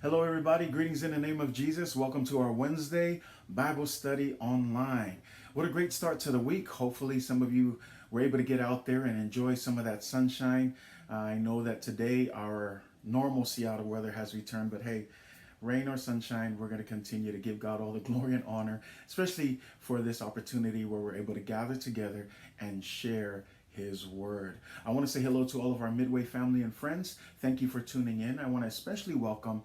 Hello, everybody. Greetings in the name of Jesus. Welcome to our Wednesday Bible study online. What a great start to the week. Hopefully, some of you we're able to get out there and enjoy some of that sunshine. I know that today our normal Seattle weather has returned, but hey, rain or sunshine, we're going to continue to give God all the glory and honor, especially for this opportunity where we're able to gather together and share His word. I want to say hello to all of our Midway family and friends. Thank you for tuning in. I want to especially welcome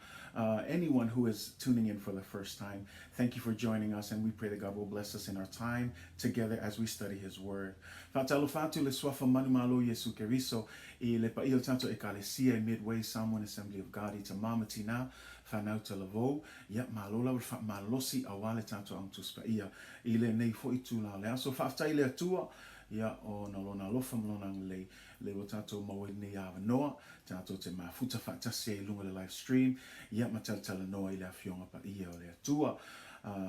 anyone who is tuning in for the first time. Thank you for joining us, and we pray that God will bless us in our time together as we study His word. Fatalo fatu le swafa manu malo Yesu Keriso e le pa il tanto ekalesia Midway Samoan Assembly of God ita mama tina fanau te lavo ya malola fa malosi awale tanto ang tuspa ia ile nei fo itu la le so fa tai le tua ia o na lona lofa mlona le o tato mawe ni ava noa tato te mafuta fata se lunga le live stream ia mataltala noa ile afionga pa ia o le atua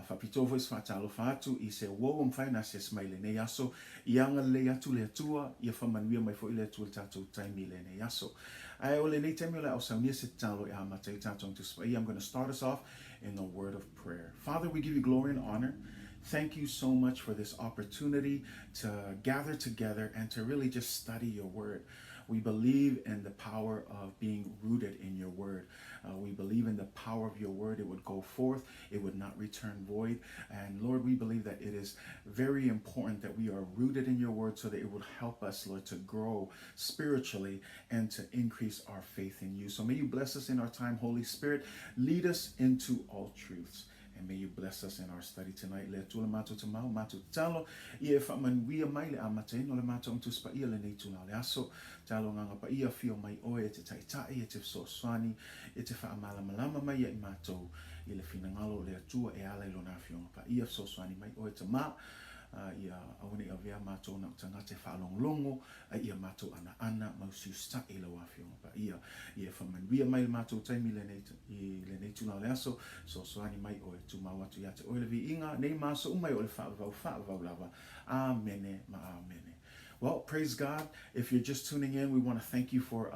fa pitovo is fata lo fatu I se wo mfai na se smile ne yaso ianga le atu le atua ia fa manuia mai fo ile atua tato taimi le ne yaso ai o le nei taimi le au saunia se talo ia matai tato to spa I'm going to start us off in the word of prayer. Father, we give you glory and honor. Thank you so much for this opportunity to gather together and to really just study your word. We believe in the power of being rooted in your word. We believe in the power of your word. It would go forth. It would not return void. And Lord, we believe that it is very important that we are rooted in your word so that it would help us, Lord, to grow spiritually and to increase our faith in you. So may you bless us in our time, Holy Spirit. Lead us into all truths. And may you bless us in our study tonight. Le tula matu te mau, matu talo. Ia fa manuia mai le amate no le matu tu spa ia le nei tula le aso. Talo nganga pa ia fio mai oe te taitai e te so swani e te fa amala malama mai ia I matou. I le fina ngalo le atua e ala ilo na fio pa ia so swani mai oe te ma. Ia awane a vea matou na tangate whaalong longo ia matou ana mausiu sta I lo afio pa ia fa manuia mai matou taimi le nei tuna le aso so soani mai oe tu mawatu ia te oe le vi inga nei maso umai o le whaavau lava amene ma amene. Well, praise God. If you're just tuning in, we want to thank you for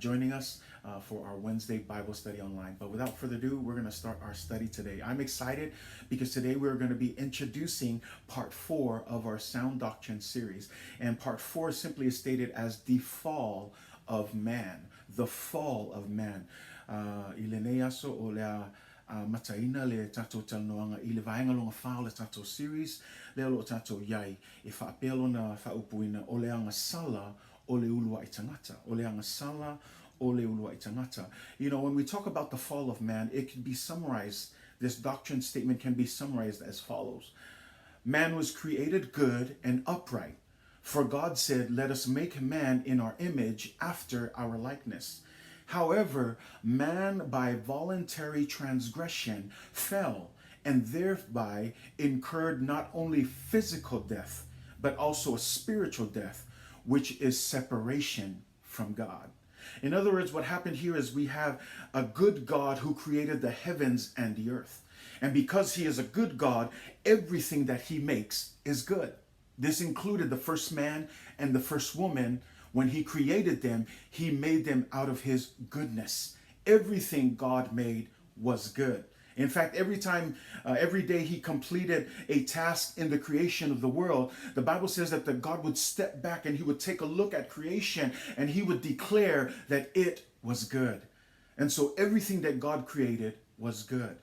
joining us for our Wednesday Bible study online. But without further ado, we're going to start our study today. I'm excited because today we're going to be introducing part 4 of our Sound Doctrine series. And part 4 simply is stated as the fall of man. The fall of man. Ileneaso o lea mataina le tato talnoanga I le vaenga longa whao le tato series le lo tato iai e whaapelo na whaupuina o leanga sala o le ulua I tangata o leanga sala o le ulua I tangata. You know, when we talk about the fall of man, it can be summarized, this doctrine statement can be summarized as follows. Man was created good and upright, for God said, let us make man in our image after our likeness. However, man by voluntary transgression fell and thereby incurred not only physical death, but also a spiritual death, which is separation from God. In other words, what happened here is we have a good God who created the heavens and the earth. And because he is a good God, everything that he makes is good. This included the first man and the first woman. When he created them, he made them out of his goodness. Everything God made was good. In fact, every day he completed a task in the creation of the world, the Bible says that God would step back and he would take a look at creation and he would declare that it was good. And so everything that God created was good.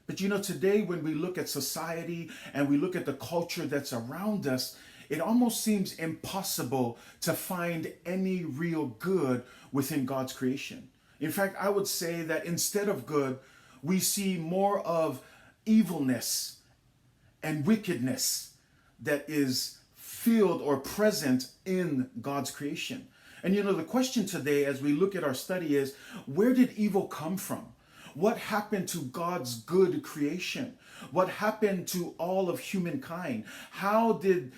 But you know, today when we look at society and we look at the culture that's around us, it almost seems impossible to find any real good within God's creation. In fact, I would say that instead of good, we see more of evilness and wickedness that is filled or present in God's creation. And you know, the question today as we look at our study is, where did evil come from? What happened to God's good creation? What happened to all of humankind? How did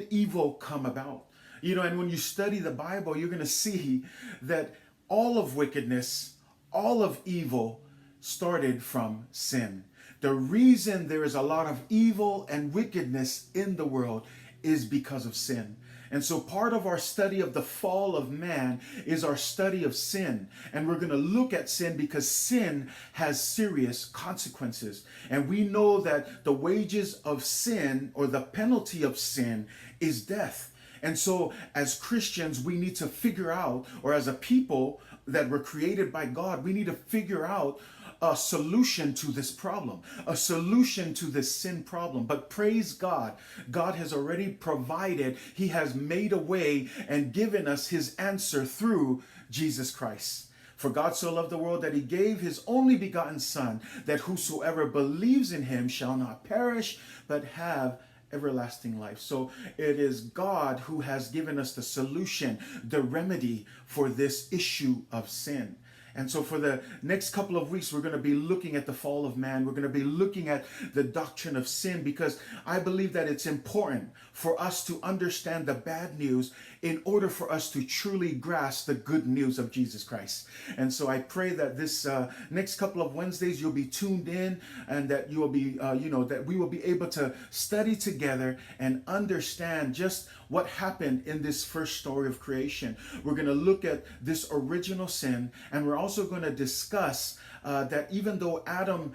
evil come about? You know, and when you study the Bible, you're going to see that all of wickedness, all of evil started from sin. The reason there is a lot of evil and wickedness in the world is because of sin. And so part of our study of the fall of man is our study of sin. And we're going to look at sin because sin has serious consequences. And we know that the wages of sin or the penalty of sin is death. And so as Christians, we need to figure out, or as a people that were created by God, we need to figure out a solution to this problem, a solution to this sin problem. But praise God, God has already provided, He has made a way and given us His answer through Jesus Christ. For God so loved the world that He gave His only begotten Son, that whosoever believes in Him shall not perish, but have everlasting life. So it is God who has given us the solution, the remedy for this issue of sin. And so for the next couple of weeks, we're going to be looking at the fall of man. We're going to be looking at the doctrine of sin, because I believe that it's important for us to understand the bad news in order for us to truly grasp the good news of Jesus Christ. And so I pray that this next couple of Wednesdays, you'll be tuned in, and that you will be, that we will be able to study together and understand just what happened in this first story of creation. We're going to look at this original sin, and we're also going to discuss that even though Adam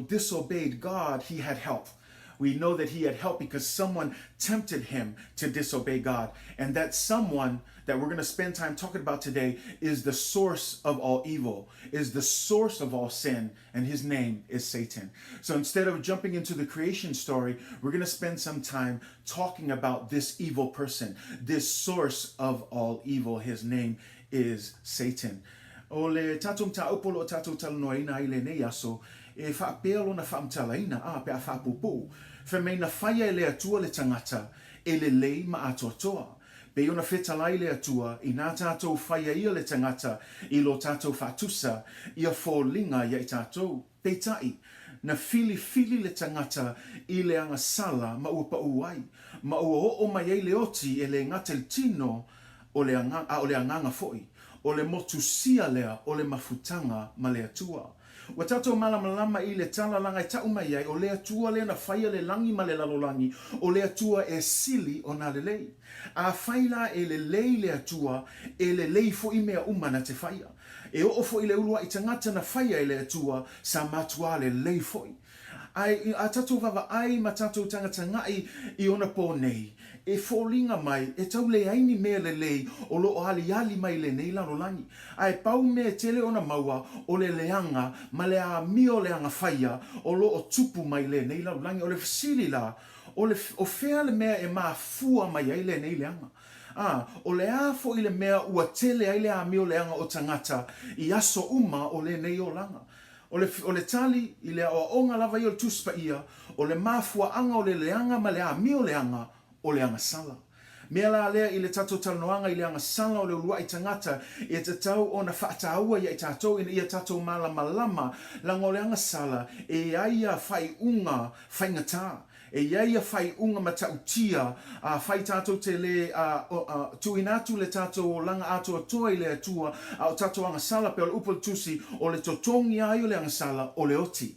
disobeyed God, he had help. We know that he had help because someone tempted him to disobey God. And that someone that we're going to spend time talking about today is the source of all evil, is the source of all sin, and his name is Satan. So instead of jumping into the creation story, we're going to spend some time talking about this evil person, this source of all evil. His name is Satan. O le tatum ta upolo tatum talanoina ile ne yaso e whaapelo na whaamtalaina a pe a whaapupu. Whameina whaia le atua le tangata e le lei ma atotoa. Pe ona whetalai le atua i nā tātou whaia ia le tangata i lo tātou whaatusa ia fōlinga ia i tātou. Peitai, na fili le tangata i le anga sala ma ua pa uai. Ma ua o mai ei le oti e le ngata il tino o le anganga foi. O le motusia lea o le mafutanga ma le atua. Wa tatou malamalama i le talalanga i tau mai ai o le atua le na whaia le langi ma le lalolangi o le atua e sili o nā le lei. A whaila e le lei le atua e le lei fo i mea umana te whaia. E o fo i le ulua i tangata na whaia e le atua sa matua le lei foi. Ai a tatou vava ai ma tatou tangata ngai i ona po nei. E fōlinga mai, e tau le aini mea le lei, o lo o ali mai le nei lanolangi. Ai pau mea tele ona maua, o le leanga, ma le a mio leanga whaia, o lo o tupu mai le nei lanolangi, o le fasili la, o fea le mea e maa fua mai ai le nei leanga. O le a fo i le mea ua tele ai le a mio leanga o tangata, i aso uma o le nei o langa. O le tali, i le o onga lava i o tuspa ia, o le mafua anga o le leanga, ma le a mio leanga, o le anga sala. Mea la lea i le tatou talanoanga i le anga sala o le ulua i tangata i e tatau o na whaataua i a i tatou ina i a tatou malama langa o le anga sala e aia whai unga whaingata. E iaia whai unga matautia a whai tātou te le tuinatu le tātou o langa atua toa i le atua o tātou anga sala pe o le upol tusi o le totongi ai o le anga sala o le oti.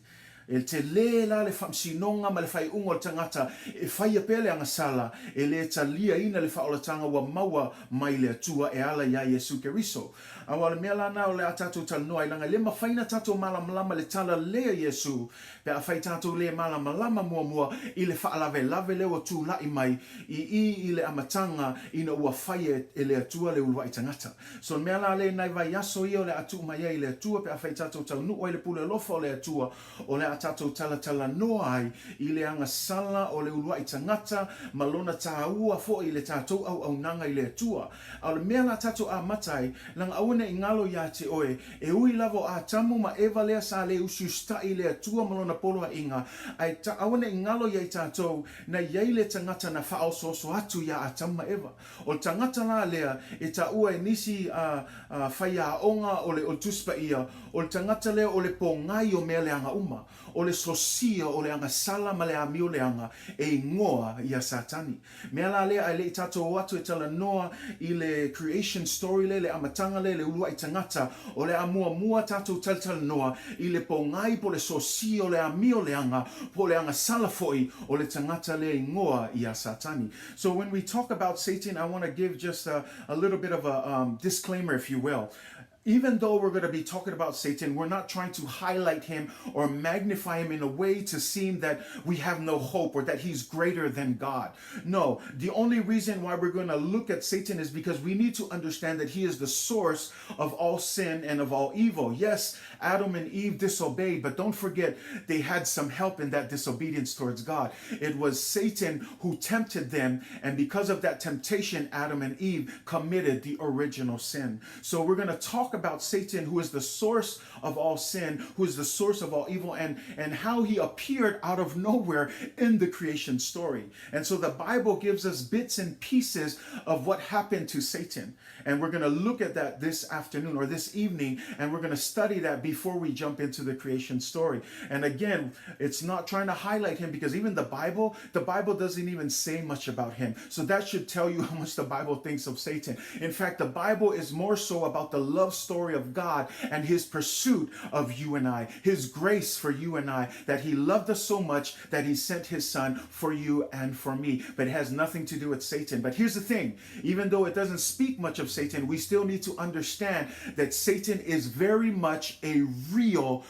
E te le la le whamsinonga ma le whai unga o tangata e whai a pele anga sala e le talia ina le whaolatanga wa maua mai le atua e ala ia Yesu Keriso. Awa le mea lana o le a tātou talanoa i langa le mawhaina tātou malamalama le tala lea Yesu pe a whai tātou le malamalama mua i le whaalave leo tū lai mai i le amatanga ina ua whai e le atua le ulua i tangata. So mea la le nai vai aso ia o le atu mai i le atua pe a whai tātou talanua i le pule lofa o le atua o le a tātou talanoa ai i le anga sala o le ulua i tangata ma lona tāua fo i le tātou au nanga i le atua. Au le mea la tātou a matai langa aune i ngalo ia te oe e ui lavo a tamu ma eva lea sa le usu sta i le atua malona polo a inga ai ta aune i ngalo ia i tātou na iei le tangata na whaal so atu ia a tamu ma eva o tangata la lea e ta ua e nisi whai a onga o le o tuspa ia o le tangata lea o le po ngai o mea leanga uma o le sosia o le anga sala ma le amio le anga e ngoa ia satani. Mea la lea ai le i tātou atu e tala noa i le creation story le amatanga le ulua i tangata o le mua tātou tala noa i le po ngai po le sosia o le amio le anga po le anga sala foi o le tangata le ngoa ia satani. So when we talk about Satan, I want to give just a little bit of a disclaimer, if you will. even though we're going to be talking about Satan, we're not trying to highlight him or magnify him in a way to seem that we have no hope or that he's greater than God. No, the only reason why we're going to look at Satan is because we need to understand that he is the source of all sin and of all evil. Yes, Adam and Eve disobeyed, but don't forget they had some help in that disobedience towards God. It was Satan who tempted them, and because of that temptation, Adam and Eve committed the original sin. So we're going to talk about Satan, who is the source of all sin, who is the source of all evil, and how he appeared out of nowhere in the creation story. And so the Bible gives us bits and pieces of what happened to Satan. And we're going to look at that this afternoon or this evening, and we're going to study that before we jump into the creation story. And again, it's not trying to highlight him, because even the Bible doesn't even say much about him. So that should tell you how much the Bible thinks of Satan. In fact, the Bible is more so about the love story of God and his pursuit of you and I, his grace for you and I, that he loved us so much that he sent his son for you and for me. But it has nothing to do with Satan. But here's the thing, even though it doesn't speak much of Satan, we still need to understand that Satan is very much a real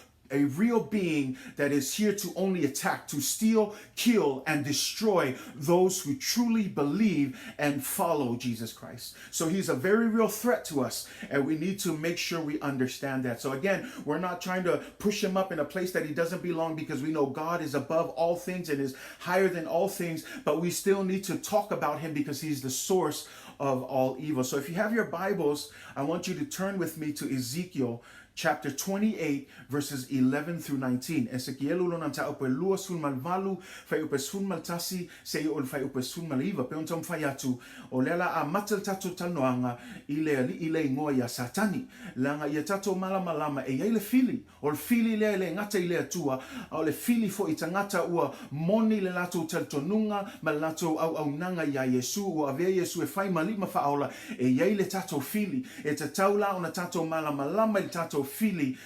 being that is here to only attack, to steal, kill, and destroy those who truly believe and follow Jesus Christ. So he's a very real threat to us, and we need to make sure we understand that. So again, we're not trying to push him up in a place that he doesn't belong, because we know God is above all things and is higher than all things, but we still need to talk about him because he's the source of all evil. So if you have your Bibles, I want you to turn with me to Ezekiel chapter 28, verses 11 through 19. Ezekiel ulo nanta ope lua sul malvalu, fai ope sul maltasi, se ol fai ope sul maliva, pe ontom fai atu, o lela a matal tatu tanoanga, ile ngoa ya satani, langa ia tato malama e ile fili, ol fili le ngata ile atua, o le fili fo itangata ua moni le lato teltonunga, malato au nanga ya Yesu, o ave Yesu e fai malima faola, e ile tato fili, e tataula ona tato malama il tato fili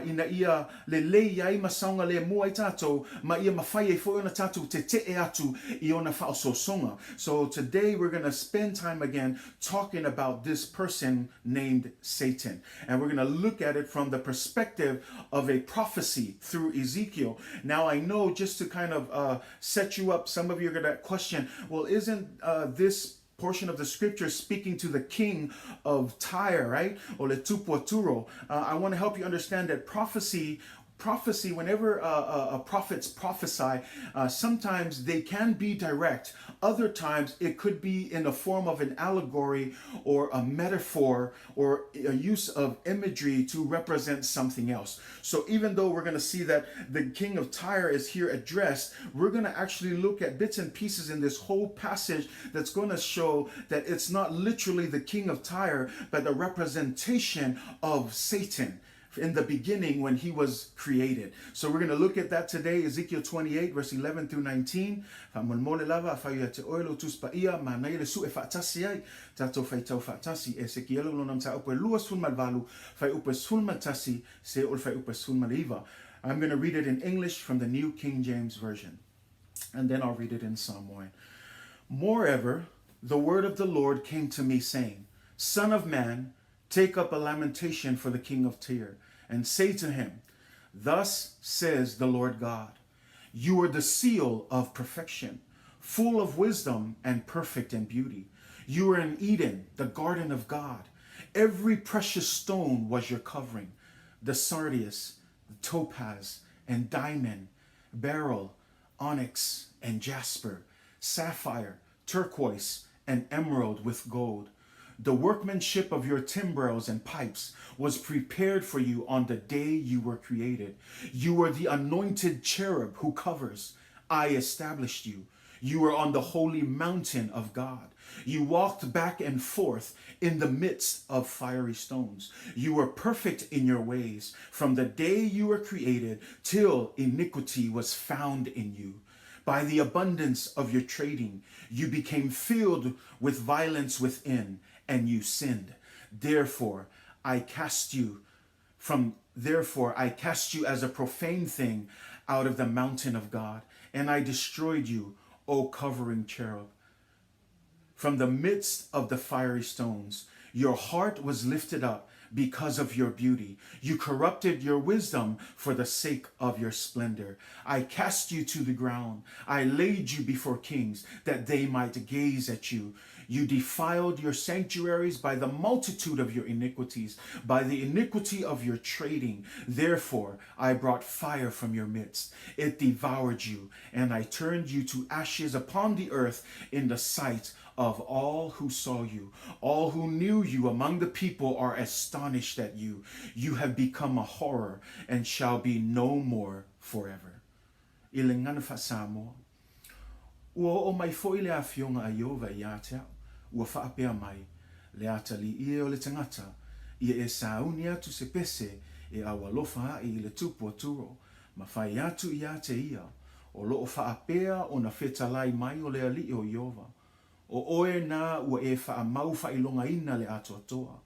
ina ia le lei ai masaunga le mua i tato ma ia mawhai e fo ona tato te e atu I ona whaososonga. So today we're going to spend time again talking about this person named Satan, and we're going to look at it from the perspective of a prophecy through Ezekiel. Now I know, just to kind of set you up, some of you are going to question, well, isn't this portion of the scripture speaking to the king of Tyre, right? Or le Tupoturo. I want to help you understand that prophecy, whenever prophets prophesy, sometimes they can be direct. Other times it could be in the form of an allegory or a metaphor or a use of imagery to represent something else. So even though we're going to see that the king of Tyre is here addressed, we're going to actually look at bits and pieces in this whole passage that's going to show that it's not literally the king of Tyre, but a representation of Satan in the beginning when he was created. So we're going to look at that today, Ezekiel 28, verse 11 through 19. I'm going to read it in English from the New King James Version, and then I'll read it in Samoan. Moreover, the word of the Lord came to me, saying, Son of man, take up a lamentation for the king of Tyre, and say to him, Thus says the Lord God, You are the seal of perfection, full of wisdom and perfect in beauty. You are in Eden, the garden of God. Every precious stone was your covering, the sardius, the topaz, and diamond, beryl, onyx, and jasper, sapphire, turquoise, and emerald with gold. The workmanship of your timbrels and pipes was prepared for you on the day you were created. You were the anointed cherub who covers. I established you. You were on the holy mountain of God. You walked back and forth in the midst of fiery stones. You were perfect in your ways from the day you were created till iniquity was found in you. By the abundance of your trading, you became filled with violence within, and you sinned. Therefore, I cast you as a profane thing out of the mountain of God, and I destroyed you, O covering cherub. From the midst of the fiery stones, your heart was lifted up, because of your beauty. You corrupted your wisdom for the sake of your splendor. I cast you to the ground. I laid you before kings that they might gaze at you. You defiled your sanctuaries by the multitude of your iniquities, by the iniquity of your trading. Therefore, I brought fire from your midst. It devoured you, and I turned you to ashes upon the earth in the sight of all who saw you. All who knew you among the people are astonished at you. You have become a horror and shall be no more forever. Ilengana fa Samoa. Ua o mai foi le afionga a Iova I atea. Ua whaapea mai, le atali ia o le tangata, ia e sauni atu se pese e awalofa I le tupu aturo, ma whai atu I ate ia, o loo whaapea o na whetalai mai o le ali o Iova. O oe nā ua e whaamau whailonga ina le ato atoa,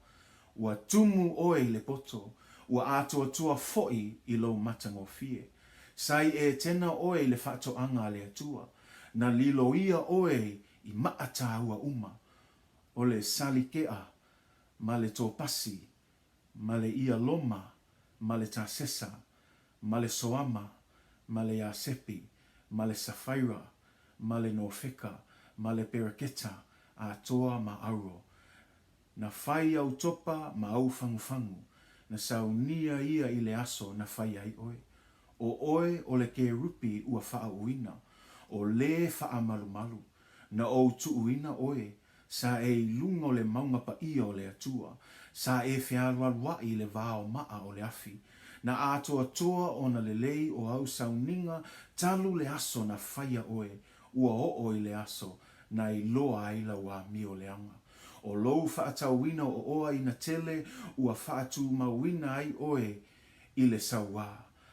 ua tumu oe le poto, ua ato atoa foi I lo matango fie. Sai e tena oe le whatoanga le atua, na lilo ia oe I maata ua uma. O le salikea, ma le tōpasi, ma le ia loma, ma le tāsesa, ma le soama, ma le asepi, ma le safaira, ma le nofeka, ma le peraketa, a toa ma auro. Na whai au topa ma au fangufangu, na saunia ia I le aso na whai ai oe. O oe o le ke rupi ua wha uina, o le wha malu malu, na o tu uina oe, sa e lungo le maunga pa ia o le atua, sa e whiaruarua I le vāo maa o le afi, na ato atoa o na lelei o au sauninga talu le aso na whaia oe, ua o I le aso, na I loa ai la wa mi o le anga. O lou whaatauina o oa I na tele, ua whaatu mauina ai oe I le sawa,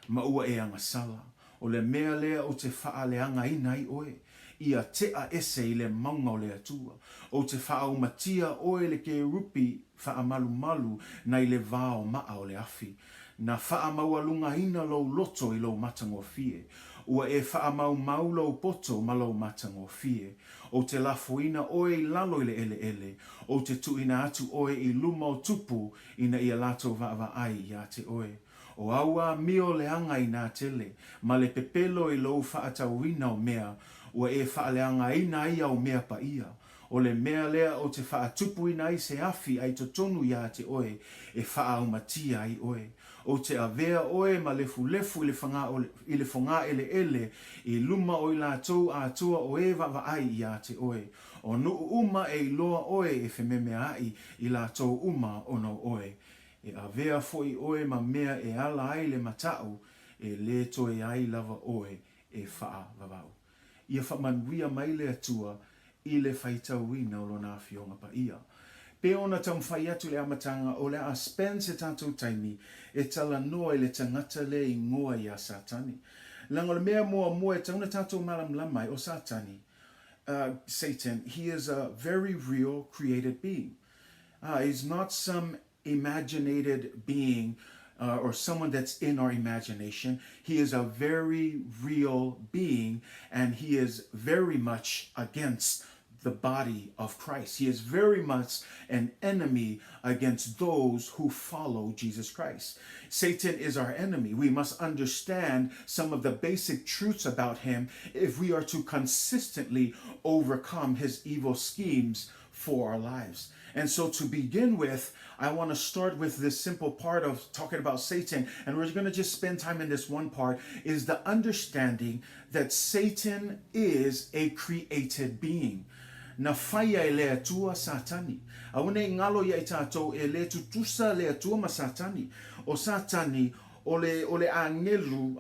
ma ua e anga sala, o le mea lea o te wha le anga ina ai oe, ia tea ese I le maunga o le atua, o te whaau matia oe le ke rupi wha malu malu na I le vāo maa o le afi, na wha maualunga ina lo loto I lo matango fie, ua e wha mau lo poto ma lo matango fie, o te lafoina oe I lalo I le ele ele, o te tuina atu oe I luma o tupu ina ia lato va ai ia te oe. O aua mio le anga I nā tele, ma le pepelo I lo whaatauina o mea, ua e whaaleanga ina ia o mea pa ia. O le mea lea o te whaatupu ina I se afi ai to tonu ia te oe, e whaaumatia ai oe. O te avea oe ma lefu lefu I le whonga ele ele, I luma o I lātou atua o e va ai ia te oe. O nuu uma e loa oe e whememea ai I lātou uma o no oe. E avea foi oe ma mea e ala ai le matau, e le toe ai lava oe e wha vavau. Ia whamanuia mai le atua I le whaitauina o lona whionga pa ia. Pe ona tam whai atu le amatanga o le a spend se tātou taimi e tala noa I le tangata le I ngoa I a Satani. Lango le mea mua e tauna tātou malam lamai o Satani. Satan, he is a very real created being. He's not some imaginated being or someone that's in our imagination. He is a very real being, and he is very much against the body of Christ. He is very much an enemy against those who follow Jesus Christ. Satan is our enemy. We must understand some of the basic truths about him if we are to consistently overcome his evil schemes for our lives. And so to begin with, I want to start with this simple part of talking about Satan, and we're going to just spend time in this one part, is the understanding that Satan is a created being. Na whaia e le atua Satani. Aune ngalo ia I tātou e le tutusa le atua ma Satani. O Satani, o le angelu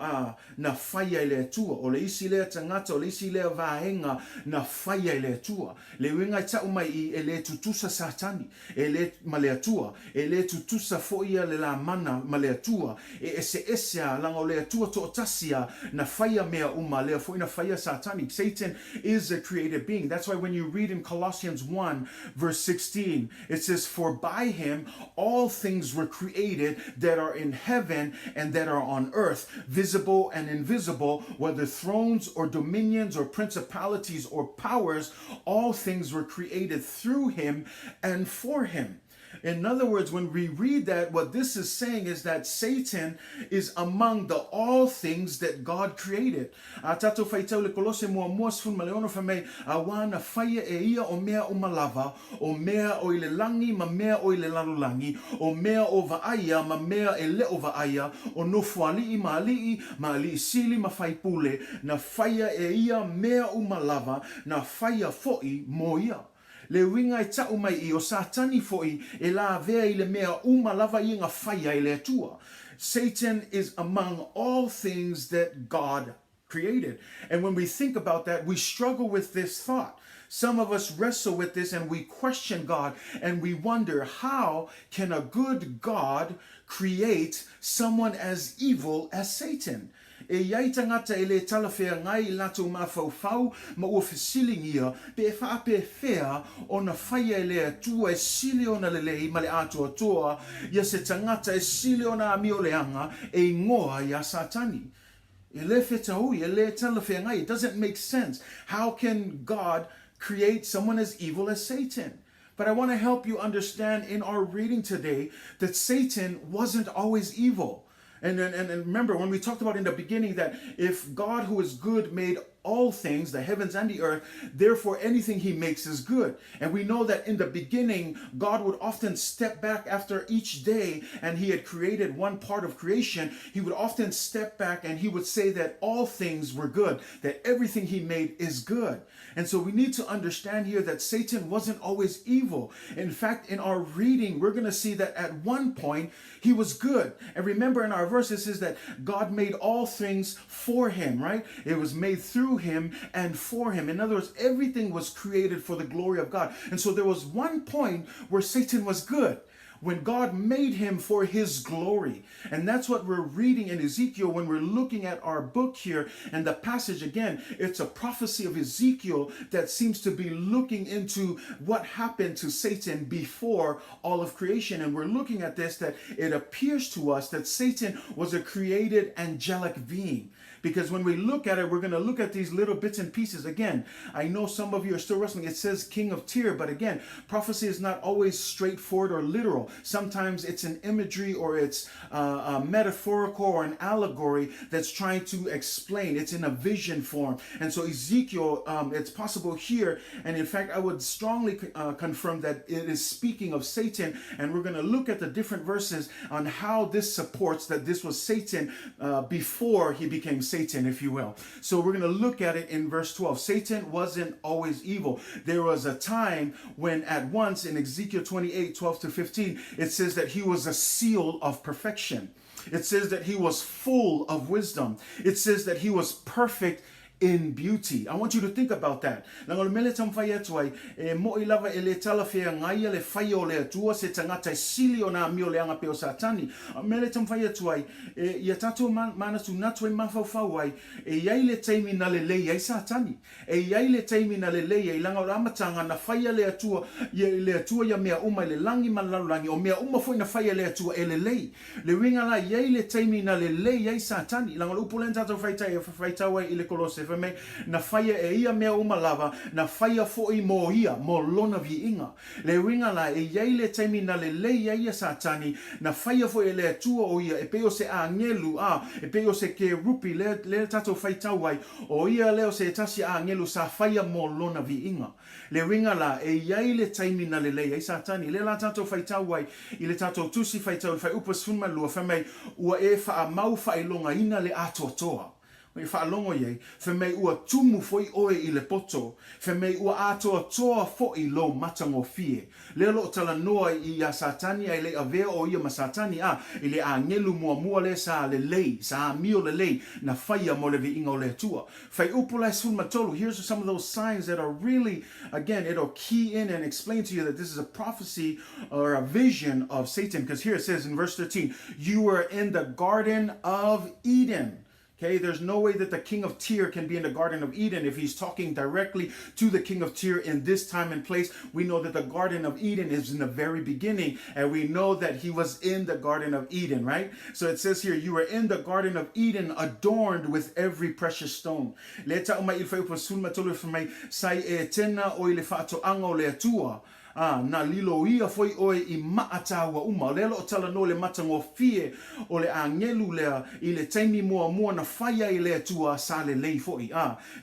na whaia I le atua. O le isi lea tangata, o le isi lea vaenga na whaia I le atua. Le winga I tau mai I e le tutusa Satani. E le ma le atua. E le tutusa foia le la mana ma le atua. E esea langa o le atua to otasia na whaia mea uma lea foi na whaia Satani. Satan is a created being. That's why when you read in Colossians 1 verse 16, it says, for by him all things were created that are in heaven and that are on earth, visible and invisible, whether thrones or dominions or principalities or powers, all things were created through him and for him. In other words, when we read that, what this is saying is that Satan is among the all things that God created. Tato faitau le kolose mua sfun maleono fa me awana faia e ia o mea o malava, o mea o ile langi ma mea o ile lalulangi, o mea o vaaya ma mea e le o vaaya, o no fuali ma ali sili ma faipule, na faia e ia mea o malava, na faia foi mo ia. Le winga e tau mai I o satani foi e la vea I le mea lava I ngā whaia I le atua. Satan is among all things that God created. And when we think about that, we struggle with this thought. Some of us wrestle with this and we question God and we wonder, how can a good God create someone as evil as Satan? E iai tangata e le talawhea ngai I lato mawhauwhau ma ua whisilingia pe e whaape whea o na whaia e le atua e sili o na lelei ma le atua toa ia se tangata e sili o na amio leanga e ngoa ia satani. E le whetahui e le talawhea ngai. It doesn't make sense. How can God create someone as evil as Satan? But I want to help you understand in our reading today that Satan wasn't always evil. And remember, when we talked about in the beginning that if God who is good made all things, the heavens and the earth, therefore anything he makes is good. And we know that in the beginning, God would often step back after each day and he had created one part of creation. He would often step back and he would say that all things were good, that everything he made is good. And so we need to understand here that Satan wasn't always evil. In fact, in our reading, we're going to see that at one point he was good. And remember in our verses is that God made all things for him, right? It was made through him and for him. In other words, everything was created for the glory of God. And so there was one point where Satan was good, when God made him for his glory. And that's what we're reading in Ezekiel when we're looking at our book here. And the passage, again, it's a prophecy of Ezekiel that seems to be looking into what happened to Satan before all of creation. And we're looking at this, that it appears to us that Satan was a created angelic being. Because when we look at it, we're going to look at these little bits and pieces. Again, I know some of you are still wrestling. It says King of Tyr, but again, prophecy is not always straightforward or literal. Sometimes it's an imagery or it's a metaphorical or an allegory that's trying to explain. It's in a vision form. And so Ezekiel, it's possible here. And in fact, I would strongly confirm that it is speaking of Satan. And we're going to look at the different verses on how this supports that this was Satan before he became Satan, if you will. So we're going to look at it in verse 12. Satan wasn't always evil. There was a time when at once in Ezekiel 28, 12 to 15, it says that he was a seal of perfection. It says that he was full of wisdom. It says that he was perfect in beauty. I want you to think about that. Nangolo mele tam fai atuai e mo I lava e le tala fea ngai le fai o le atua se tangata sili o na mio le anga peo satani. Mele tam fai atuai e ia tato mana tu natu e mafau ai e iai le taimi na le lei ai satani. E iai le taimi na le lei ai langa o amatanga na fai le atua ia mea uma le langi malalangi o mea uma foi na fai le atua e le lei. Le winga la iai le taimi na le lei ai satani. Langa upulen tato fai tai I le kolose me na faia e ia mea uma lava na faia foi mo ia mo lona vi inga le winga la e iai le taimi na le ia satani na faia foi e le atua o ia e peo se angelu e peo se ke rupi le tato faitau ai o ia leo se tasi angelu sa faia mo lona vi inga le winga la e iai le taimi na le ia satani le la tato faitau ai I le tato tusi faitau fai upas funma lua famai ua e fa mau fai longa ina le atotoa me whaalongo ye, fe mei ua tumu foi oe I le poto, fe mei ua atoa toa foi lo matango fie. Lelo tala noa I a satani ai le avea o ia masatani I le a ngelu mua le sa le lei, sa mio le lei, na whaia mo le vi inga o le tua. Fai upula sun matolu, here's some of those signs that are really, again, it'll key in and explain to you that this is a prophecy or a vision of Satan. Because here it says in verse 13, you were in the Garden of Eden. Okay, there's no way that the king of Tyr can be in the Garden of Eden if he's talking directly to the king of Tyr in this time and place. We know that the Garden of Eden is in the very beginning, and we know that he was in the Garden of Eden, right? So it says here, you were in the Garden of Eden adorned with every precious stone. Leta uma il fai upa sulma tolu for mai sai e tena o ile fa'atoanga o le atua. na lilo ia foi oe I maatawa uma. O lelo o tala no le matango fie o le angelu lea I le taimi mua na whaia I lea tua sa le lei foi.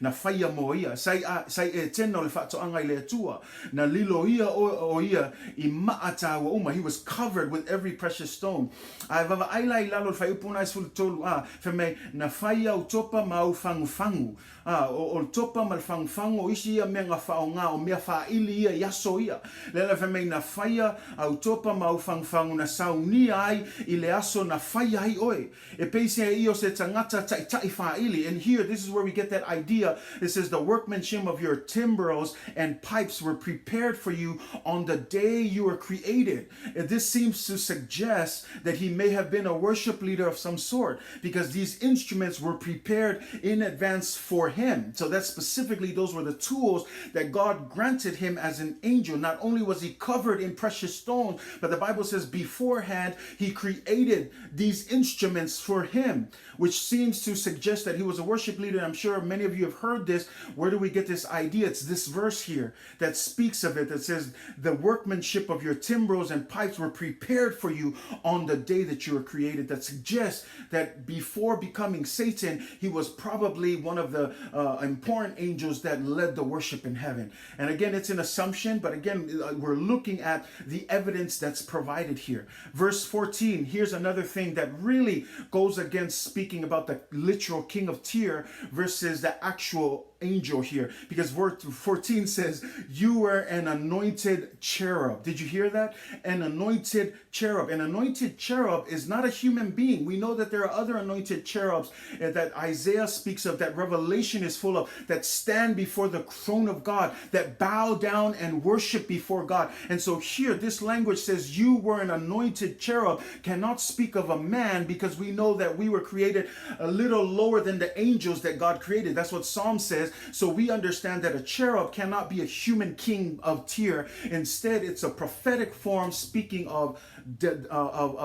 Na whaia mo ia. Sai e tena o le whatoanga I lea tua. Na lilo ia o ia I maatawa uma. He was covered with every precious stone. Ai vava aila I lalo le whai upuna is fulu tolu. Wheme na whaia o topa mau fangu. O topa mal fangu o isi ia mea ngā whaonga o mea whaili ia yaso ia. Lela wheme na whaia au topa mau fangu na saunia ai I le aso na whaia ai oe. E peise I o se tangata tai whaili. And here, this is where we get that idea. It says the workmanship of your timbrels and pipes were prepared for you on the day you were created. And this seems to suggest that he may have been a worship leader of some sort because these instruments were prepared in advance for him. So that specifically, those were the tools that God granted him as an angel. Not only was he covered in precious stones, but the Bible says beforehand, he created these instruments for him, which seems to suggest that he was a worship leader. I'm sure many of you have heard this. Where do we get this idea? It's this verse here that speaks of it, that says the workmanship of your timbrels and pipes were prepared for you on the day that you were created. That suggests that before becoming Satan, he was probably one of the important angels that led the worship in heaven. And again, it's an assumption, but again, we're looking at the evidence that's provided here. Verse 14, here's another thing that really goes against speaking about the literal king of Tyre versus the actual angel here, because verse 14 says you were an anointed cherub. Did you hear that? An anointed cherub. An anointed cherub is not a human being. We know that there are other anointed cherubs that Isaiah speaks of, that Revelation is full of, that stand before the throne of God, that bow down and worship before God. And so here this language says you were an anointed cherub cannot speak of a man, because we know that we were created a little lower than the angels that God created. That's what Psalm says. So we understand that a cherub cannot be a human king of Tyre. Instead, it's a prophetic form speaking of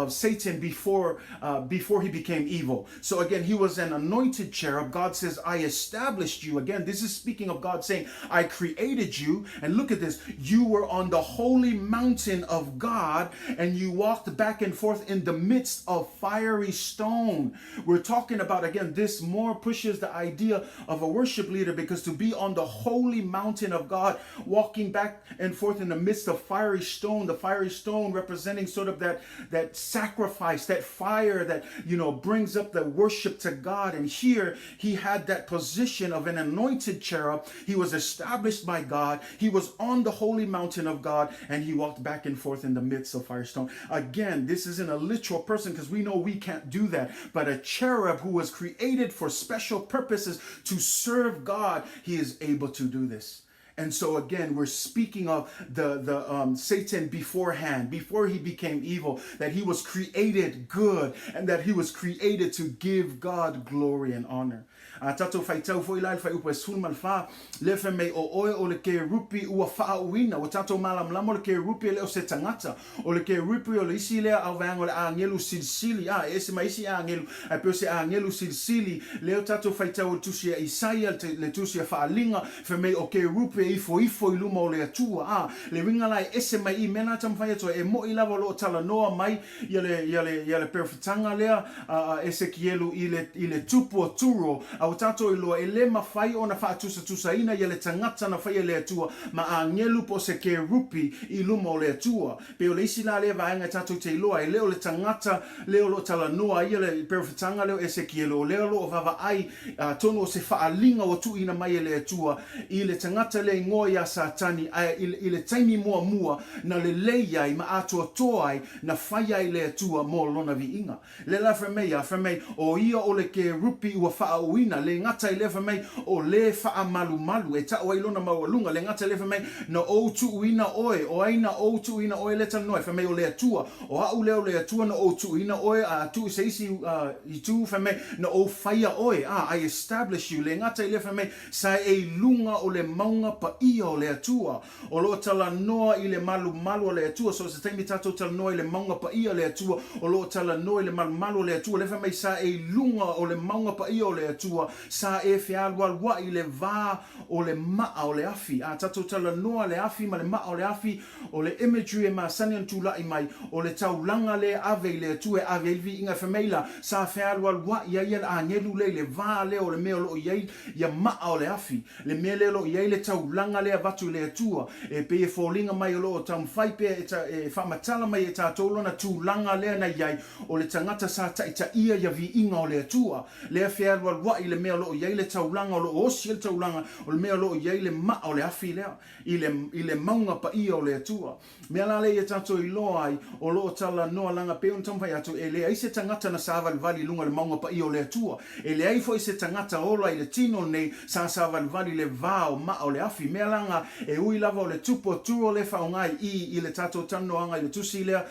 Satan before he became evil. So again, he was an anointed cherub. God says, I established you. Again, this is speaking of God saying, I created you. And look at this. You were on the holy mountain of God, and you walked back and forth in the midst of fiery stone. We're talking about, again, this more pushes the idea of a worship leader, because to be on the holy mountain of God, walking back and forth in the midst of fiery stone, the fiery stone representing sort of that sacrifice, that fire that, brings up the worship to God. And here he had that position of an anointed cherub. He was established by God. He was on the holy mountain of God, and he walked back and forth in the midst of firestone. Again, this isn't a literal person, because we know we can't do that, but a cherub who was created for special purposes to serve God, he is able to do this. And so again, we're speaking of the Satan beforehand, before he became evil, that he was created good, and that he was created to give God glory and honor. Tato faitau foi lai fai upa sul malfa le fe me o oe o le ke rupi ua whaauina o tato malam o le ke rupi le o se tangata o le ke rupi o le isi lea au vango le angelu silsili ese maisi angelu a pe se angelu silsili le o tato faitau o tusia Isaia le tusia whaalinga fe me o ke rupi ifo I luma o le atua le ringa lai ese mai I mena tam fai to e mo I lava lo tala noa mai ia le perfitanga lea ese kielu I le tupu o turo au tato I loa ele mawhai o na whaatusa ina ia le tangata na whai le atua ma a ngelu po se ke rupi I luma o le atua. Pe o le isi la le vaenga tato te loa e leo le tangata leo lo tala noa ia le perfitanga leo ese kielu leo lo o vava ai tono o se whaalinga o tu ina mai le atua I le tangata le ngoia satani I le taimi mua na le leia I ma atua toai na whai ai le atua mo lona vi inga. Le la whamei o ia o le ke rupi ua whaauina le ngata I lefa mai o le wha malu e ta o ilona mawalunga le ngata lefa mai na o tu uina oe o aina o tu uina oe le tanoi fa mai o le atua o au leo le atua na o tu uina oe a tu se isi I tu fa mai na o whaia oe I establish you le ngata lefa mai sa e lunga o le maunga pa ia o le atua. O lo tala noa i le malu o le atua. So se taimi tatou tala noa i le maunga pa ia o le atua. O lo tala noa i le malu o le atua. Lefa mai sa e lunga o le maunga pa ia o le atua. Sa e whialwalwa i le vā o le maa o le afi. A tatou tala noa le afi ma le maa o le afi. O le imagery e masani an tula i mai. O le taulanga le ave i le atua e ave ilvi inga whameila. Sa whialwalwa i aia a ngelu le vā le o le mea lo i ai. Ia maa o le afi. Le mea le lo i ai le taulanga le avatu le atua. E pe e fōlinga mai o lo o taumwhai pe e whamatala mai e tātou na tūlanga lea na iai. O le tangata sa ta ia ia vi inga o le atua. Lea whialwalwa i le mea lo i ai le taulanga o lo osi le taulanga. O le mea lo i ai le maa o le afi lea. I le maunga pa ia o le atua. Mea la le e tātou i loa ai o lo o tala noa langa pe un taumwhai atu. E lea i se tangata na sāwali vali lunga le maunga pa ia o le atua. E lea i fo i se tangata ola i le tino nei sa sāwali vali le vā o maa o le afi. Mea langa e ui lava o le tupo turo le whaongai i le tātou tanoanga i le tusi lea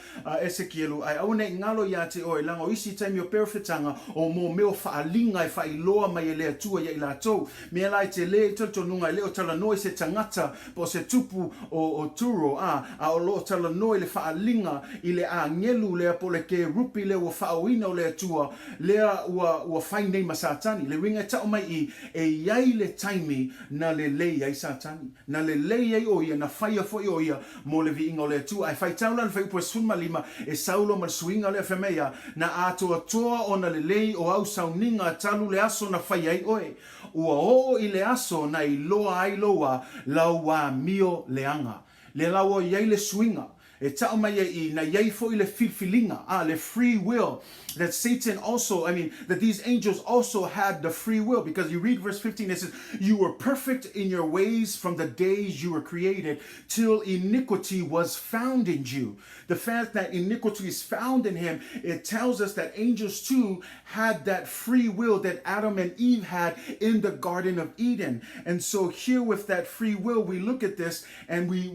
Esekielu. Ai au nei ngalo ia te oi langa o isi taimi o perfetanga o mō meo whaalinga e whailoa mai e le atua ia i lātou. Mea lai te le tautonunga i leo tala noi se tangata po se tupu o turo a o lo tala noi le whaalinga i le a ngelu lea po le ke rupi lea ua whaoina o le atua lea ua whainei ma Satani. Le ringa tau mai i e iai le taimi na le lei ai Satani. Na le lei ai o ia na whaia fo i o ia mo le vi inga o le atua. Ai whai taula le whai upo e sunma lima e saulo ma le suinga le whamea na atoa toa o na le lei o au sauninga talu le aso na whai ai oe. Ua o i le aso na i loa ai loa lau wa mio leanga. Le lau o iai le suinga. E tau mai i na iai fo i le filfilinga, le free will. That Satan also, that these angels also had the free will, because you read verse 15, it says, you were perfect in your ways from the days you were created till iniquity was found in you. The fact that iniquity is found in him, it tells us that angels too had that free will that Adam and Eve had in the Garden of Eden. And so here with that free will, we look at this and we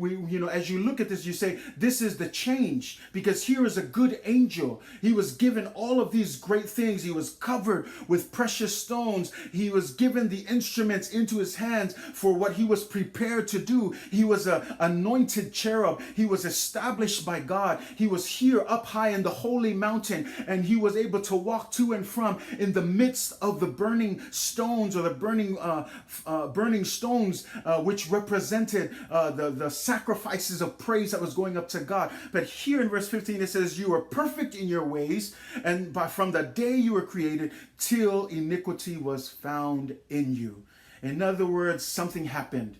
as you look at this, you say, this is the change, because here is a good angel. He was given all of these great things. He was covered with precious stones. He was given the instruments into his hands for what he was prepared to do. He was an anointed cherub. He was established by God. He was here up high in the holy mountain, and he was able to walk to and from in the midst of the burning stones, or the burning stones, which represented the sacrifices of praise that was going up to God. But here in verse 15, it says, you are perfect in your ways, and from the day you were created till iniquity was found in you. In other words, something happened.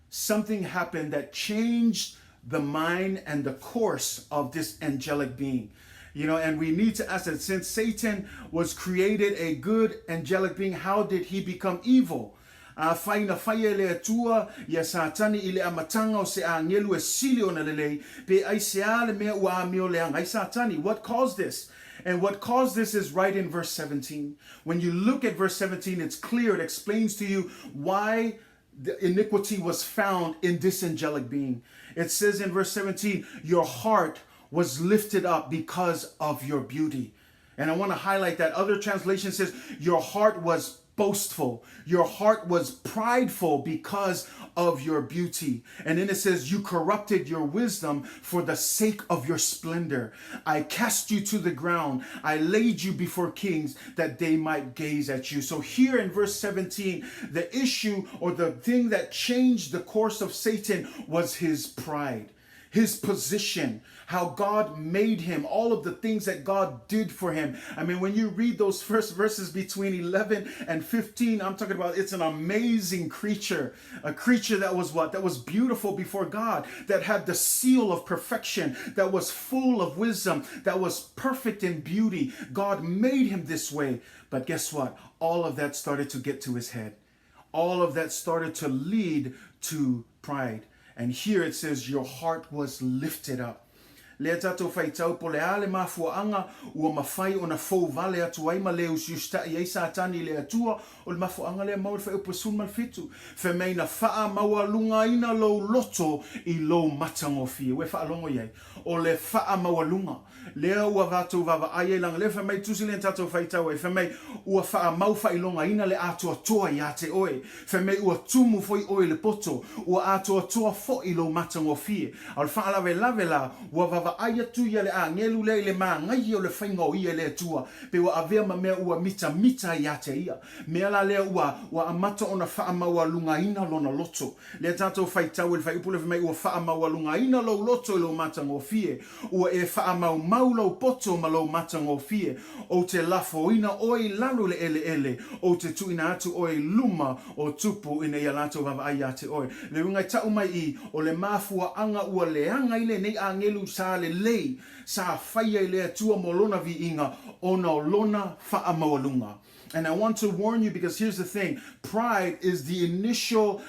Something happened that changed the mind and the course of this angelic being. And we need to ask that, since Satan was created a good angelic being, how did he become evil? Faina faia le atua ia Satani i le amatanga o se angelu e sili o na lelei pe ai se ale mea ua amio leanga ai Satani. What caused this? And what caused this is right in verse 17. When you look at verse 17, it's clear. It explains to you why the iniquity was found in this angelic being. It says in verse 17, your heart was lifted up because of your beauty. And I want to highlight that. Other translation says your heart was boastful. Your heart was prideful because of your beauty. And then it says, you corrupted your wisdom for the sake of your splendor. I cast you to the ground. I laid you before kings that they might gaze at you. So here in verse 17, the issue or the thing that changed the course of Satan was his pride. His position, how God made him, all of the things that God did for him. When you read those first verses between 11 and 15, I'm talking about it's an amazing creature. A creature that was what? That was beautiful before God, that had the seal of perfection, that was full of wisdom, that was perfect in beauty. God made him this way. But guess what? All of that started to get to his head. All of that started to lead to pride. And here it says your heart was lifted up. Le tatou fai tau po le ale mafuaanga ua mafai ona fou vale atu ai ma le usiusta i sa tani le atua o le mafuaanga le mau fai upasun mal fitu. Fe mei na faa maua lunga ina lo loto i lo matangofie. We faa longo iai. O le faa maua lunga. Lea ua vātou vava aie langa. Le fa mei tusi le tatou fai tau e. Fe mei ua faa mau fai longa ina le atua toa i ate oe. Fe mei ua tumu foi oe le poto. Ua atua toa fo i lo matangofie. Al faa lave la ua vava aia tu ia le a ngelu le maa ngai o le whainga o ia le tua. Pe ua avea ma mea ua mita i ate ia. Mea la lea ua amata ona faa maua lunga ina lona loto. Lea tatou fai tau le fai upule mei ua faa maua lunga ina lo loto i lo matangofie. Ua e faa mau lo poto ma lo matangofie. O te lafo ina oi lalu le ele. O te tuina atu oi luma o tupu ina ia lato vava ai ate oi. Le ungai tau mai i o le mafua anga ua leanga ile nei a ngelu sa le lei. Sa whaia ile atua mo lona vi inga ona o lona faa maulunga. And I want to warn you because here's the thing. Pride is the initial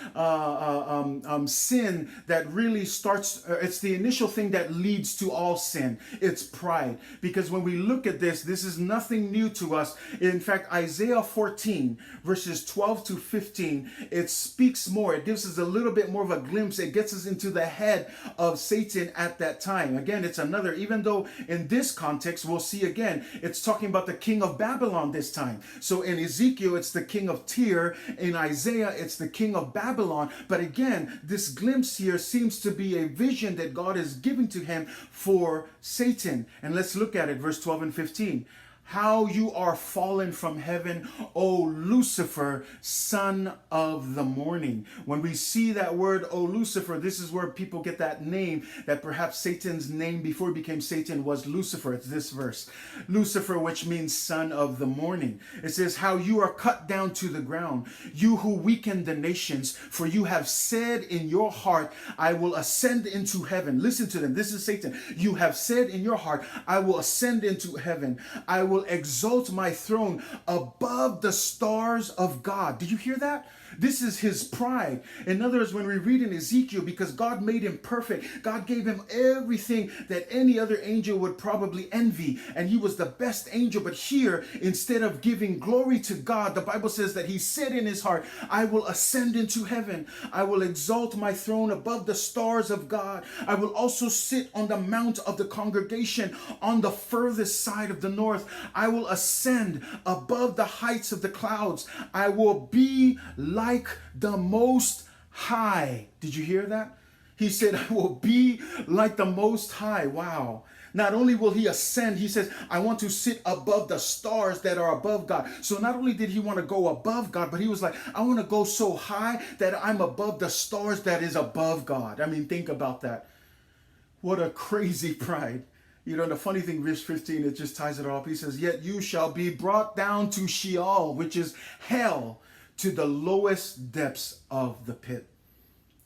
sin that really starts, it's the initial thing that leads to all sin. It's pride. Because when we look at this is nothing new to us. In fact, Isaiah 14 verses 12 to 15, it speaks more. It gives us a little bit more of a glimpse. It gets us into the head of Satan at that time. Again, it's another, even though in this context, we'll see again, it's talking about the king of Babylon this time. So in Ezekiel, it's the king of Tyre. In Isaiah, it's the king of Babylon. But again, this glimpse here seems to be a vision that God is giving to him for Satan. And let's look at it, verse 12 and 15. How you are fallen from heaven, O Lucifer, son of the morning. When we see that word, O Lucifer, this is where people get that name, that perhaps Satan's name before he became Satan was Lucifer. It's this verse. Lucifer, which means son of the morning. It says, how you are cut down to the ground, you who weaken the nations, for you have said in your heart, I will ascend into heaven. Listen to them. This is Satan. You have said in your heart, I will ascend into heaven. I will exalt my throne above the stars of God. Did you hear that? This is his pride. In other words, when we read in Ezekiel, because God made him perfect, God gave him everything that any other angel would probably envy, and he was the best angel. But here, instead of giving glory to God, the Bible says that he said in his heart, I will ascend into heaven. I will exalt my throne above the stars of God. I will also sit on the mount of the congregation on the furthest side of the north. I will ascend above the heights of the clouds. I will be like the Most High. Did you hear that? He said, I will be like the Most High. Wow. Not only will he ascend, he says, I want to sit above the stars that are above God. So not only did he want to go above God, but he was like, I want to go so high that I'm above the stars that is above God. I mean, think about that. What a crazy pride. You know, the funny thing, verse 15, it just ties it all up. He says, yet you shall be brought down to Sheol, which is hell, to the lowest depths of the pit.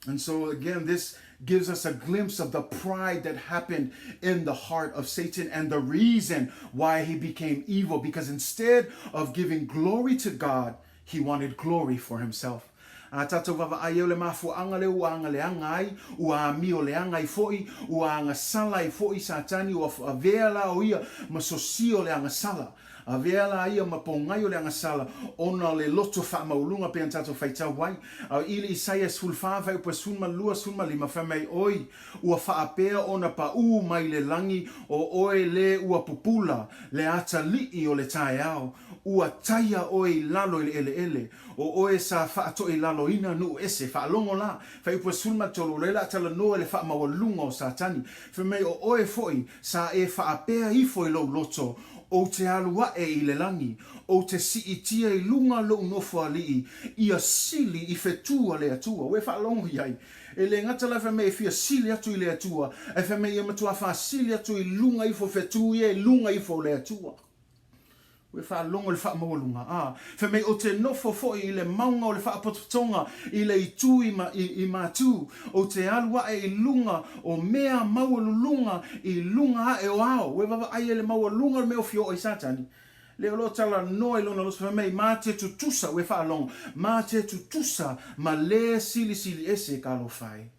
And so again, this gives us a glimpse of the pride that happened in the heart of Satan and the reason why he became evil. Because instead of giving glory to God, he wanted glory for himself. Tatou vava ai o le mafuaanga le uanga le angai, ua mio le angai foi, ua anga sala i foi sa tani, ua avea la o ia masosio le anga sala. Avea la ia mapongai o le anga sala, ona le loto wha maulunga pe tatou whaitau wai. Ili Isaia sulfa vai upa sunma lua sunma lima whamei oi, ua whaapea ona pa u mai le langi o oe le ua pupula, le ata lii o le tae au, ua taia oi lalo i le ele. O oe sa whaato i lalo ina nu ese, whaalongo la, whai upa sulma tolo le la tala noa le wha mawalunga o sa tani. Whamei o oe foi, sa e whaapea i foi lo loto, o te alua e i le langi, o te siitia i lunga lo nofo alii, ia sili i fetua le atua, we whaalongo iai. E le ngata la whamei fia sili atu i le atua, e whamei matua wha sili atu i lunga i fo fetua i lunga i fo le atua. We wha longo le wha mawalunga. Whamei o te nofo foi i le maunga o le wha apototonga i le itu i matu. O te alua e i lunga o mea mawalulunga i lunga e o ao. We wawa ai le mawalunga le meo fio o i satani. Le olo tala noe lona los whamei ma te tutusa we wha longo. Ma te tutusa ma le sili ese ka lo whai.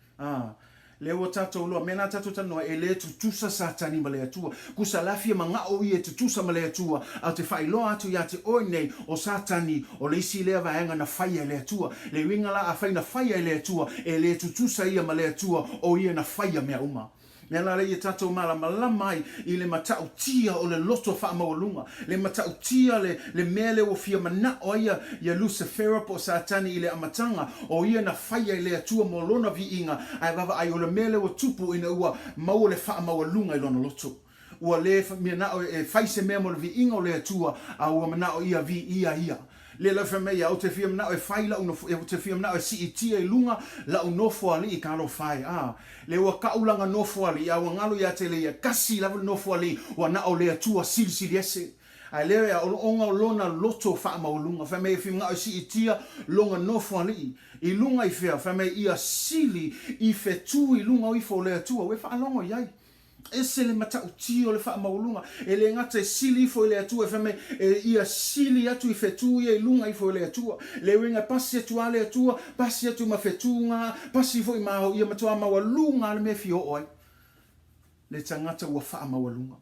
le o tatou loa mena tatou tanoa e le tutusa satani ma le atua kusa lafia mangao i e tutusa ma le atua au te whailoa atu ia te oi nei o satani o le isi lea vaenga na whaia le atua le winga la a whai na whaia le atua e le tutusa ia ma le atua o ia na whaia mea uma Mea la rei e tatou malamalama i le matau tia o le loto whaamaolunga. Le matau tia le mele o fia mana o ia Lucifera po satani i le amatanga o ia na whaia i le atua mo lona vi inga ai wawa ai o le mele o tupu ina ua mau le whaamaolunga i lona loto. Ua le mea e whaise mea mo le vi inga o le atua a ua mana o ia vi ia. Le la fa mea o te fia mana e whaila o te fia mana e si i tia i lunga la o nofo ali i karo whai le ua kaulanga nofo ali a ua ngalo ia te le ia kasi la nofo ali ua na o le atua sili ese ai le o onga o lona loto wha maulunga fa mea fia mana e si i tia longa nofo ali i lunga i fia fa mea ia sili i fetu i lunga o i fo le atua we wha alongo iai ese le matau tio le wha maulunga e le ngata sili fo le atua e me ia sili atu i fetu ia i lunga i fo le atua le winga pasi atu ale atua pasi atu ma fetunga pasi fo i maho ia matua mawalunga le me fio oi le tangata ua wha mawalunga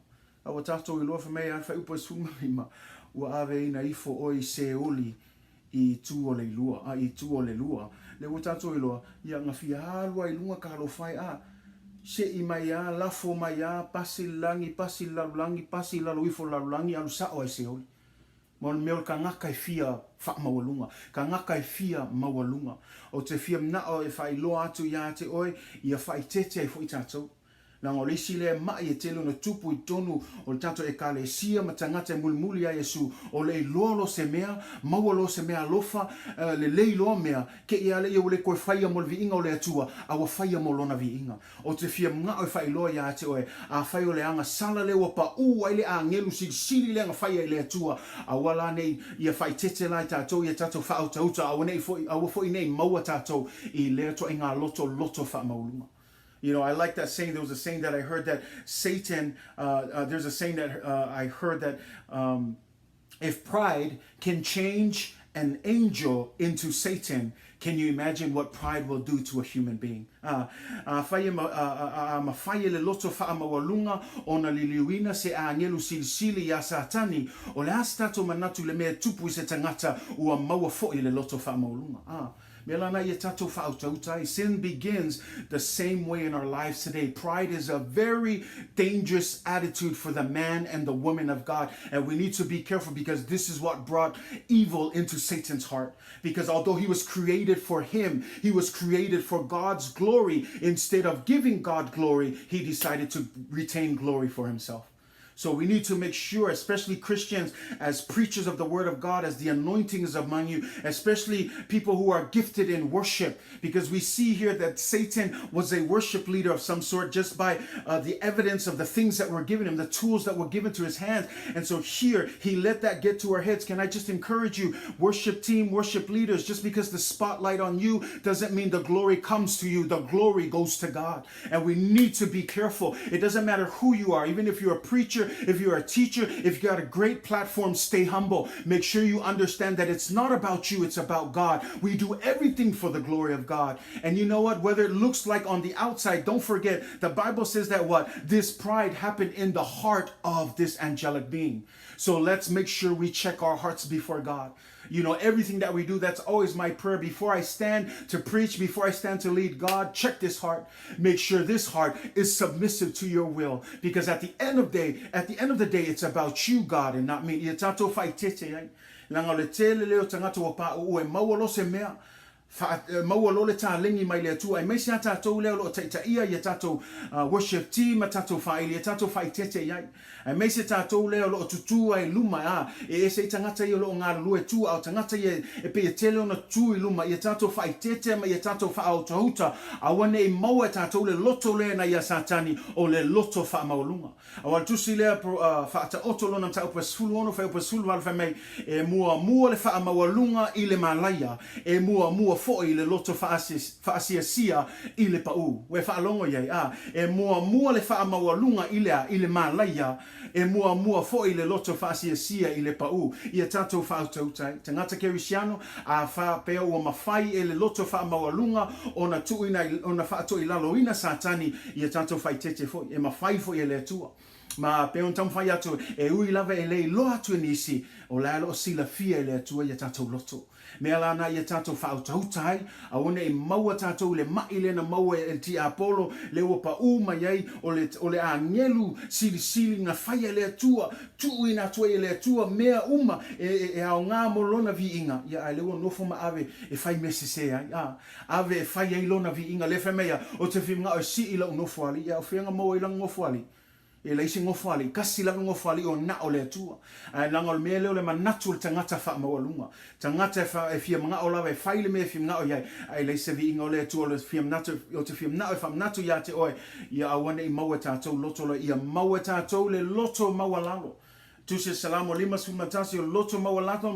awa tato i loa me alfa upo sunga ima ua ave ina ifo oi se oli i tu o le lua i tu o le lua le ua tato i loa ia ngafia halua i lunga ka halo fai se i mai a lafo mai a pasi lalulangi pasi laluifo lalulangi alu sao ai se oli mon meo ka ngaka i fia wha mawalunga ka ngaka i fia mawalunga o te fia mnao e whai loa atu ia te oi ia whai tete ai fo i tatou na ngolisi le mai e telu na tupu i tonu o le tato e kale sia matangata e mulimuli a Yesu o le lolo se mea mawalo se mea lofa le leilo mea ke ia le ia le koe whaia mo le vi inga o le atua a wa whaia mo lona vi inga o te fia mga o whai loa ia te oe a whai o le anga sala le wapa u ai le a ngelu sili le anga whaia i le atua a wala nei ia whai tete lai tatou ia tatou whao tauta a wa foi nei maua tatou i le ato e ngā loto wha maulunga. You know, I like that saying. There was a saying that I heard that Satan, there's a saying that I heard that if pride can change an angel into Satan, can you imagine what pride will do to a human being? Faia le loto wha mawalunga o na liliuina se a ngelu sili ya satani o le astato manatu le mea tupu se tangata ua maua fo'i le loto wha mawalunga. Sin begins the same way in our lives today. Pride is a very dangerous attitude for the man and the woman of God. And we need to be careful because this is what brought evil into Satan's heart. Because although he was created for him, he was created for God's glory. Instead of giving God glory, he decided to retain glory for himself. So we need to make sure, especially Christians, as preachers of the word of God, as the anointing is among you, especially people who are gifted in worship, because we see here that Satan was a worship leader of some sort just by the evidence of the things that were given him, the tools that were given to his hands. And so here, he let that get to our heads. Can I just encourage you, worship team, worship leaders, just because the spotlight on you doesn't mean the glory comes to you. The glory goes to God. And we need to be careful. It doesn't matter who you are, even if you're a preacher, if you're a teacher, if you got a great platform, stay humble. Make sure you understand that it's not about you, it's about God. We do everything for the glory of God. And you know what? Whether it looks like on the outside, don't forget, the Bible says that what? This pride happened in the heart of this angelic being. So let's make sure we check our hearts before God. You know, everything that we do, that's always my prayer. Before I stand to preach, before I stand to lead, God, check this heart. Make sure this heart is submissive to your will. Because at the end of the day, it's about you, God, and not me. Maua lo le talengi mai le atua e meisi a tātou leo lo ia i a tātou worship team a tātou whaili a tātou whaitete iai e meisi tātou leo lo tutua i luma e ese i tangata i lo ngā lue tua au tangata e pe tele ona tu i luma i a tātou whaitete mai i a tātou whaau tahuta a wane i maua tātou le loto le na i a satani o le loto wha maulunga a wal tusi lea whaata oto lona mta upa sfulu ono whai upa sfulu wal whai mei e mua le wha maulunga i le malaya e mua fo i le loto faasia sia i le pau. We whaalongo iei, e mua le whaamawalunga i le malaia, e mua fo i le loto faasia sia i le pau. Ia tātou whautautai. Tangata Kerisiano, a wha pea ua mawhai e le loto whaamawalunga, ona whaato i laloina satani, ia tātou whaitete fo, e mawhai fo i le atua. Ma pe on tam fai atu e ui lava e lei lo atu nisi o la lo sila fia le atu ia tatou loto me ala na ia tatou fa utai a one e maua tatou le mai le na maua e ti apolo le o pa uma yai o le angelu sili na fai le atu tu ina tu le atu mea uma e a nga mo lona vi inga ia le o no fo ma ave e fai mesese ai ave e fai ai lona vi inga le femea o te finga o si ila no fo ali ia o finga mo ila no fo ali e leisi ngofo ali kasi la ngofo ali o na o le atua ai langa o mele o le manatu le tangata fa mawalunga tangata fa e fia mga o lava e faile me fia mga o iai ai leisi vi inga o le atua le fia manatu o te fia mga o fa manatu ya te oe ia awane i maua tātou loto le ia maua tātou le loto mawalalo tu se salamo lima sumatasi o loto mawalato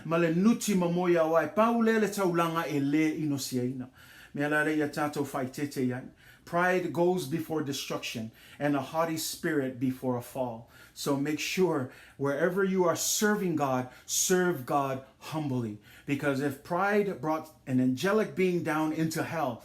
male nuti mamoia o ai paule le taulanga e le inosiaina me ala le ia tātou fai tete iai. Pride goes before destruction, and a haughty spirit before a fall. So make sure wherever you are serving God, serve God humbly. Because if pride brought an angelic being down into hell,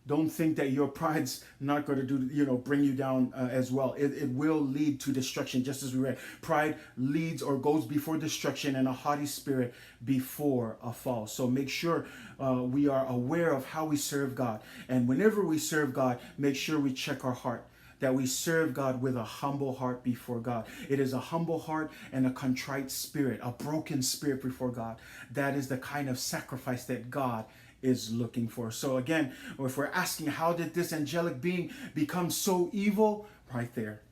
don't think that your pride's not going to bring you down as well. It will lead to destruction, just as we read. Pride leads or goes before destruction, and a haughty spirit before a fall. So make sure we are aware of how we serve God. And whenever we serve God, make sure we check our heart, that we serve God with a humble heart before God. It is a humble heart and a contrite spirit, a broken spirit before God. That is the kind of sacrifice that God is looking for. So again, if we're asking how did this angelic being become so evil, right there,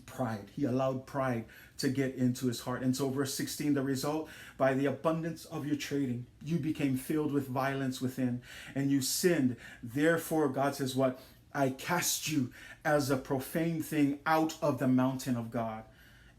pride. He allowed pride to get into his heart. And so verse 16, the result, by the abundance of your trading, you became filled with violence within, and you sinned. Therefore, God says what? I cast you as a profane thing out of the mountain of God,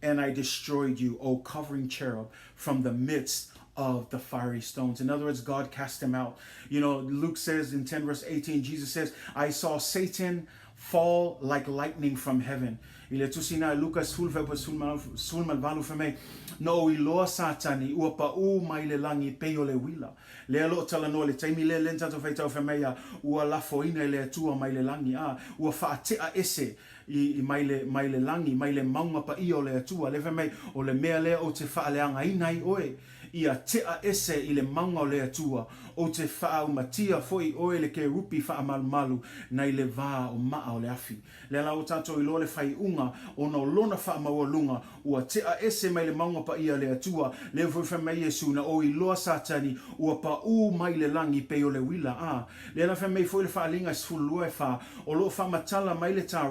and I destroyed you, O covering cherub, from the midst of the fiery stones. In other words, God cast him out. Luke says in 10 verse 18, Jesus says, I saw Satan fall like lightning from heaven. Il est aussi na Lucas sul malvalu feme no iloa satani ua pa u mai le langi peo le wila. Le alo tala no le taimi le lenta to feitau feme ya ua la foina le atua mai le langi ua faatea ese i mai le langi mai le maunga pa i o le atua le feme o le mea le o te faaleanga inai oe ia tea ese i le maunga o le atua o te whaaumatia foi oe le ke rupi whaamalumalu nei le vā o maa o le afi. Le ala o tātou i lo le whai unga o no lona whaamawalunga ua tea ese mai le maunga pa ia le atua le vuwha mai Yesu na o i loa satani ua pa u mai le langi pe o le wila le ala whamei foi le whaalinga sfulua e wha o lo whamatala mai le tā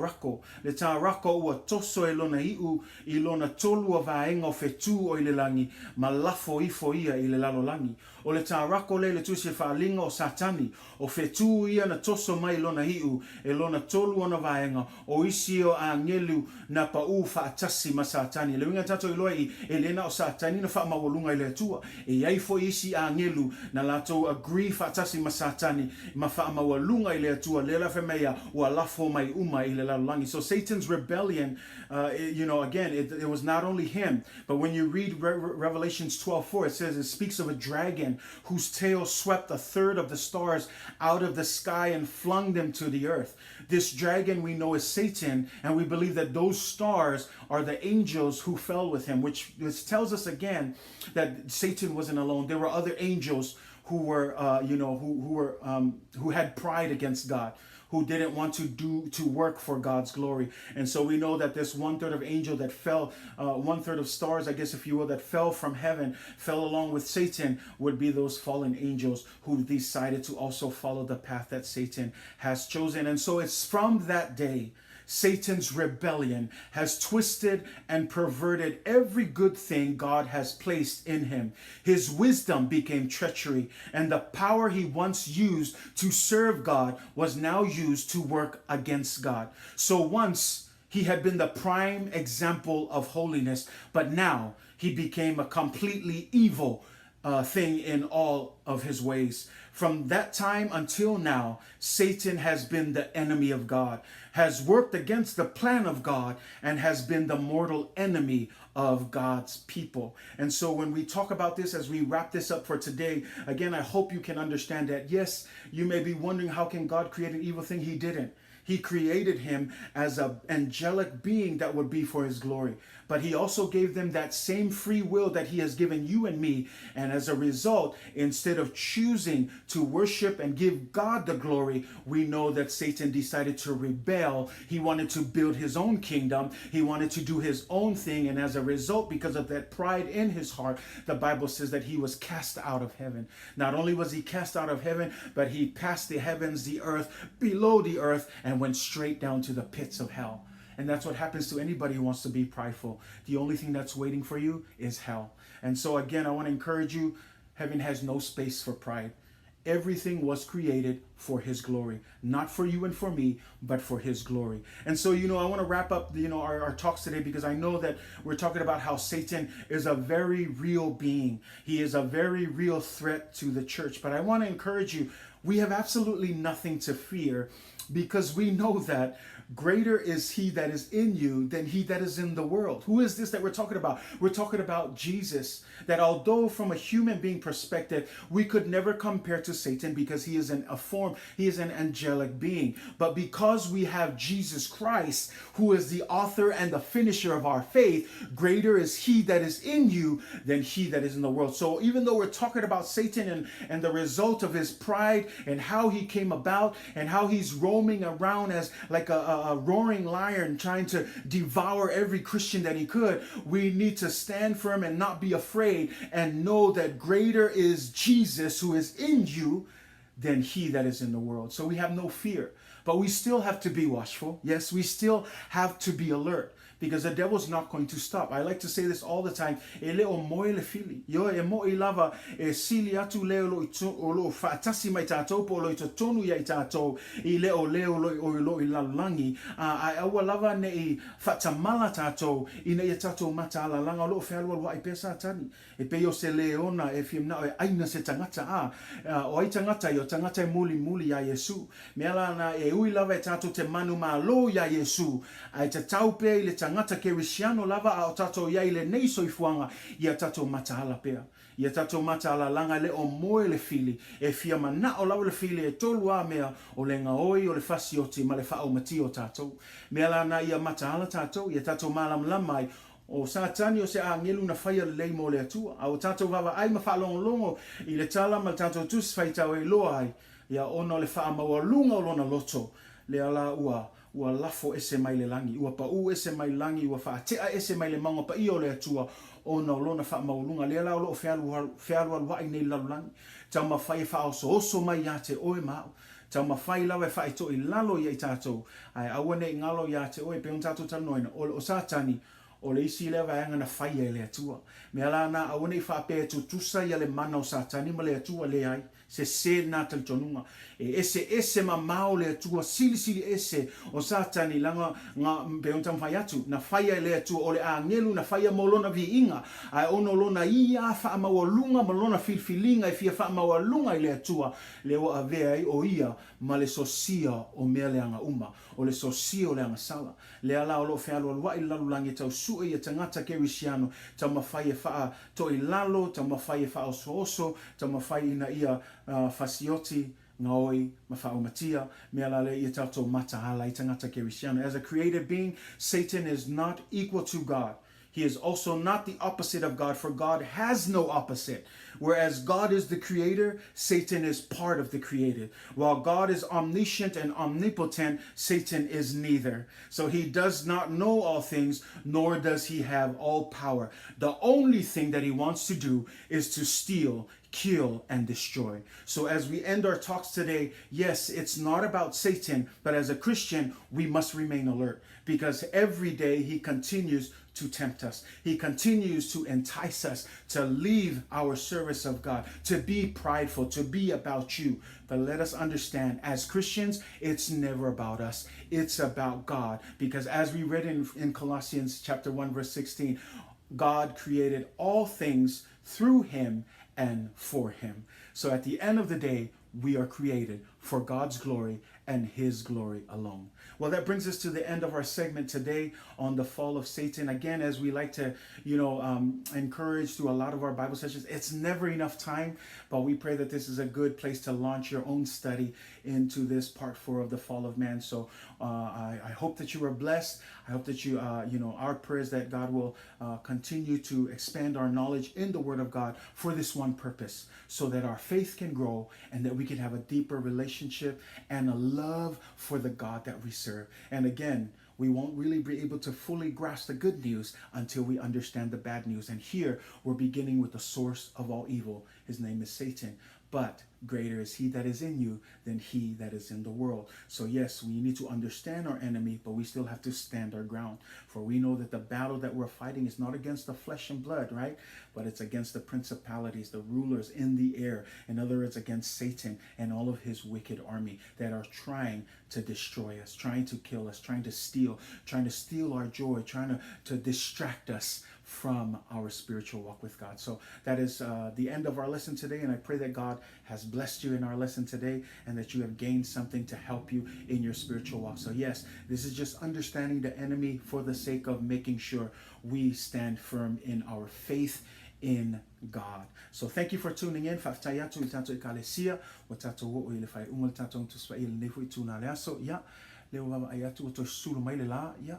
rako ua toso e lona iu i lona tolu a vaenga o whetū o i le langi ma lafo ifo ia i le lalo langi o le tā rako le tusi e whaalinga o satani o whetū ia na toso mai lona iu e lona tolu ona vaenga o isi o a ngelu na pa u whaatasi ma satani le winga tato i loa i e lena o satani na whaamawalunga i le atua e ai fo isi a ngelu na lato agree whaatasi ma satani ma whaamawalunga i le atua le la whemea ua lafo mai uma i le lalangi. So Satan's rebellion, again, it was not only him, but when you read Revelations 12:4, it says it speaks of a dragon whose tail swept a third of the stars out of the sky and flung them to the earth. This dragon we know is Satan, and we believe that those stars are the angels who fell with him, which tells us again that Satan wasn't alone. There were other angels who were, who had pride against God, who didn't want to work for God's glory. And so we know that this 1/3 of angel that fell, 1/3 of stars, I guess if you will, that fell from heaven, fell along with Satan, would be those fallen angels who decided to also follow the path that Satan has chosen. And so it's from that day, Satan's rebellion has twisted and perverted every good thing God has placed in him. His wisdom became treachery, and the power he once used to serve God was now used to work against God. So once he had been the prime example of holiness, but now he became a completely evil thing in all of his ways. From that time until now, Satan has been the enemy of God, has worked against the plan of God, and has been the mortal enemy of God's people. And so when we talk about this, as we wrap this up for today, again, I hope you can understand that, yes, you may be wondering, how can God create an evil thing? He didn't. He created him as an angelic being that would be for his glory. But he also gave them that same free will that he has given you and me. And as a result, instead of choosing to worship and give God the glory, we know that Satan decided to rebel. He wanted to build his own kingdom. He wanted to do his own thing. And as a result, because of that pride in his heart, the Bible says that he was cast out of heaven. Not only was he cast out of heaven, but he passed the heavens, the earth, below the earth, and went straight down to the pits of hell. And that's what happens to anybody who wants to be prideful. The only thing that's waiting for you is hell. And so again, I want to encourage you, heaven has no space for pride. Everything was created for his glory, not for you and for me, but for his glory. And so, I want to wrap up, our talks today, because I know that we're talking about how Satan is a very real being. He is a very real threat to the church. But I want to encourage you, we have absolutely nothing to fear, because we know that greater is he that is in you than he that is in the world. Who is this that we're talking about? We're talking about Jesus. That although from a human being perspective, we could never compare to Satan, because he is he is an angelic being. But because we have Jesus Christ, who is the author and the finisher of our faith, greater is he that is in you than he that is in the world. So even though we're talking about Satan and the result of his pride and how he came about and how he's roaming around as like a roaring lion trying to devour every Christian that he could, we need to stand firm and not be afraid, and know that greater is Jesus who is in you than he that is in the world. So we have no fear, but we still have to be watchful. Yes, we still have to be alert, because the devil's not going to stop. I like to say this all the time. E leo moe le fili. Yo e mo I lava e sili atu leo lo fatasi mai tātou po lo I tonu ya I tātou. I leo lo I lalangi. A awa lava ne I fatamala tātou. I ne I tātou mata ala langa lo whealua lua I pesa tani. E peo se leona e fiamna e aina se tangata a. O ai tangata yo tangata e muli ya Yesu. Meala na e ui lava e tātou te manu ma lo ya Yesu. Ai te taupe I le tangata kerisiano lava a o tatou ia I le nei soifuanga ia tatou mataala pea. Ia tatou mataala langa le o moe le fili. E fia mana o lau le fili e tolu a mea o le ngaoi o le fasioti ma le whao mati o tatou. Mea lana ia mataala tatou, ia tatou malam lamai o satani o se a ngelu na whaia le lei mo le atua. A o tatou wawa ai ma whaalongo I le tala ma tatou tus whaitau e loa ai. Ia ono le wha maua lunga o lona loto. Le ala ua lafo ese mai le langi, ua pau ese mai langi, ua whaatea ese mai le manga pa I o le atua o na lona wha maulunga. Le ala o loo whialu alwai nei lalulangi. Tau ma whai wha oso mai ia te oe mao. Tau ma whai lawe whai to I lalo ia I tātou. Ai awane I ngalo ia te oe pe un tātou tanoina. O satani, o le isi lewa anga na whai e le atua. Me ala na awane I whaapea tu tusa ia le mana o satani ma le atua le ai. Se nā tali tonunga. E ese ma mao le atua sili ese o satani langa ngā peontam whai atu. Na whaia le atua o le a ngelu na whaia molona vi inga. Ai ono lona ia wha maua lunga molona filfilinga I fia wha maua lunga I le atua. Le o a vea I o ia ma le sosia o mea le anga uma. O le sosia o le anga sala. Le ala o lo whialo alwa I lalulangi tau sua I tangata kerisiano. Tau ma whaia wha to I lalo, tau ma whaia wha oso, tau ma whaia ina ia fasioti, ngaoi, mawhaumatia, mea lale I tātou matahala I tangata kerisiano. As a created being, Satan is not equal to God. He is also not the opposite of God, for God has no opposite. Whereas God is the creator, Satan is part of the created. While God is omniscient and omnipotent, Satan is neither. So he does not know all things, nor does he have all power. The only thing that he wants to do is to steal, kill, and destroy. So as we end our talks today, yes, it's not about Satan, but as a Christian, we must remain alert, because every day he continues to tempt us. He continues to entice us to leave our service of God, to be prideful, to be about you. But let us understand, as Christians, it's never about us. It's about God. Because as we read in Colossians chapter 1, verse 16, God created all things through him and for him. So at the end of the day, we are created for God's glory and his glory alone. Well, that brings us to the end of our segment today on the fall of Satan. Again, as we like to, encourage through a lot of our Bible sessions, it's never enough time, but we pray that this is a good place to launch your own study into this part 4 of the fall of man. So I hope that you are blessed. I hope that our prayers that God will continue to expand our knowledge in the Word of God for this one purpose, so that our faith can grow and that we can have a deeper relationship and a love for the God that we serve. And again, we won't really be able to fully grasp the good news until we understand the bad news. And here we're beginning with the source of all evil. His name is Satan. But greater is he that is in you than he that is in the world. So yes, we need to understand our enemy, but we still have to stand our ground. For we know that the battle that we're fighting is not against the flesh and blood, right? But it's against the principalities, the rulers in the air. In other words, against Satan and all of his wicked army that are trying to destroy us, trying to kill us, trying to steal our joy, trying to distract us from our spiritual walk with God. So that is the end of our lesson today, and I pray that God has blessed you in our lesson today and that you have gained something to help you in your spiritual walk. So yes, this is just understanding the enemy for the sake of making sure we stand firm in our faith in God. So thank you for tuning in. Fafitayatu itato ekalesia watato wo ile fai ungal tato to spa ile nefu ituna le so ya le wa ayatu to sulu mai le la ya.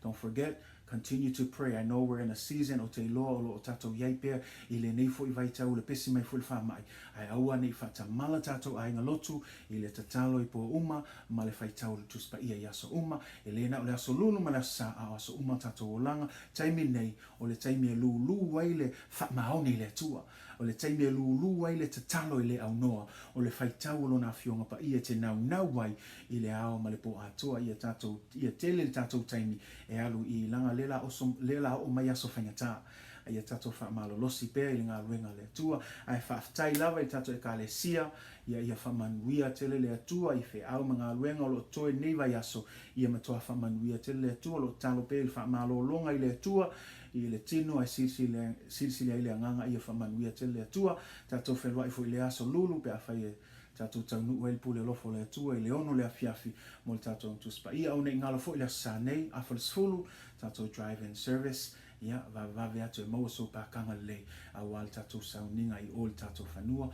Don't forget, continue to pray. I know we're in a season o te loa o lo tato yaipea ile nei fo ivaita o le pesi mai fo le fa mai ai aua nei fata mala tato ai ngalotu ile tatalo ipo uma ma le faita o tuspa ia yaso uma ile na o le aso lulu ma le sa aso uma tato o langa taimi nei o le taimi lulu waile fa maoni le tua o le taimi lulu waile tatalo ile au noa o le faita o lo na fionga pa ia te nau wai ile ao ma le po atua ia tato ia tele tato taimi e alu I langa lela o mai aso whaingata. Ia tato wha malolosi pēr I ngā ruenga le tua. Ai whaftai lava I tato e ka le sia. Ia whamanuia tele le atua I whi au ma ngā ruenga o lo toe neiva yaso. Ia matoa whamanuia tele le atua lo talo pēr wha malolonga I le atua. I le tino ai silsile ai le anganga ia whamanuia tele le atua. Tato whelua I fo I le aso lulu pe a whai tato taunu wel pule lofo le atua I le ono le afiafi mo le tato tuspa. Ia au ne ngalo fo I le sanei a fulu tato drive-in service. Ia vave atu e mau so pa kanga le a wal tato sauninga I ol tato whanua.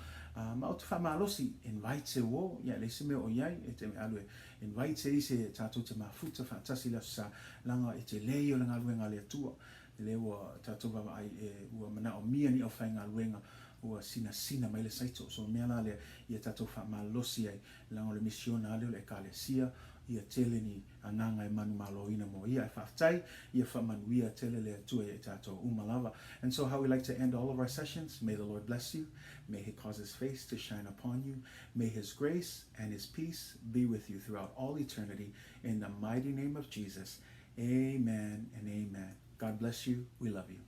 Ma o te whamalosi invite se wo, ia le se me o iai, e te alue invite se I se tato te mafuta whatasi la sa langa e te leo le ngā luenga le atua. Le ua tato vava ai e ua mana o mia ni o whai ngā luenga ua sina mai le saito. So mea la le ia tato whamalosi ai langa le misiona aleo le ekalesia. Ia tele ni ananga e manu malo ina mo ia whaftai, ia whamanuia tele le atua e tato umalava. And so how we like to end all of our sessions, may the Lord bless you, may he cause his face to shine upon you, may his grace and his peace be with you throughout all eternity, in the mighty name of Jesus. Amen and amen. God bless you. We love you.